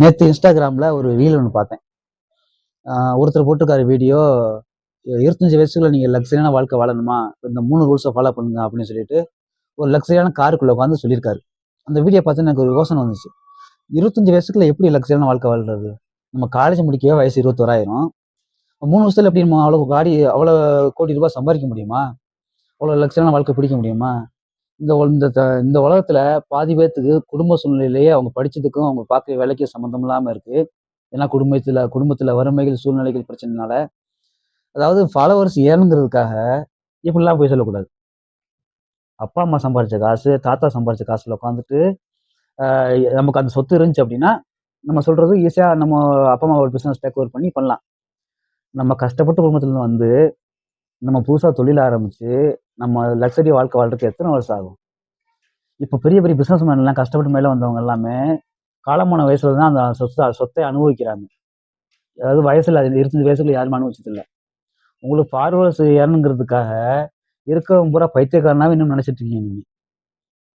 நேற்று இன்ஸ்டாகிராமில் ஒரு ரீல் ஒன்று பார்த்தேன். ஒருத்தர் போட்டிருக்காரு வீடியோ, 25 வயசுக்குள்ள நீங்கள் லக்ஸரியான வாழ்க்கை வாழணுமா, இந்த 3 ரூல்ஸை ஃபாலோ பண்ணுங்க அப்படின்னு சொல்லிட்டு ஒரு லக்ஸரியான காருக்குள்ளே உட்காந்து சொல்லியிருக்காரு. அந்த வீடியோ பார்த்து எனக்கு ஒரு யோசனை வந்துச்சு. 25 வயசுக்குள்ள எப்படி லக்ஸரியான வாழ்க்கை வாழ்றது? நம்ம காலேஜ் முடிக்கவே வயசு 21 ஆயிரும். 3 வருஷத்துல எப்படி நம்ம அவ்வளோ கோடி ரூபாய் சம்பாதிக்க முடியுமா? அவ்வளோ லக்ஸரியான வாழ்க்கை பிடிக்க முடியுமா? இந்த உலகத்துல பாதி பேர்த்துக்கு குடும்ப சூழ்நிலையிலேயே அவங்க படிச்சதுக்கும் அவங்க பார்க்குற வேலைக்கும் சம்மந்தம் இல்லாம இருக்கு. ஏன்னா குடும்பத்துல வறுமைகள், சூழ்நிலைகள் பிரச்சனைனால. அதாவது ஃபாலோவர்ஸ் ஏறணுங்கிறதுக்காக இப்படிலாம் போய் சொல்லக்கூடாது. அப்பா அம்மா சம்பாரிச்ச காசு, தாத்தா சம்பாரிச்ச காசுல உட்காந்துட்டு நமக்கு அந்த சொத்து இருந்துச்சு அப்படின்னா, நம்ம சொல்றது ஈஸியா நம்ம அப்பா அம்மா ஒரு பிசினஸ் டேக் ஓவர் பண்ணி பண்ணலாம். நம்ம கஷ்டப்பட்டு குடும்பத்துல இருந்து வந்து, நம்ம புதுசா தொழில் ஆரம்பிச்சு, நம்ம லக்ஸரி வாழ்க்கை வாழ்றதுக்கு எத்தனை வருஷம் ஆகும்? இப்ப பெரிய பெரிய பிசினஸ் மேன் எல்லாம் கஷ்டப்பட்டு மேல வந்தவங்க எல்லாமே காலமான வயசுல தான் அந்த சொத்தை அனுபவிக்கிறாங்க. அதாவது வயசுல 25 வயசுல யாருமே அனுபவிச்சது இல்ல. உங்களுக்கு ஃபார்வர்ட்ஸ் ஏறணுங்கிறதுக்காக இருக்கவன் பூரா பைத்தியக்காரனாவே இன்னும் நினைச்சிட்டு இருக்கீங்க நீங்க.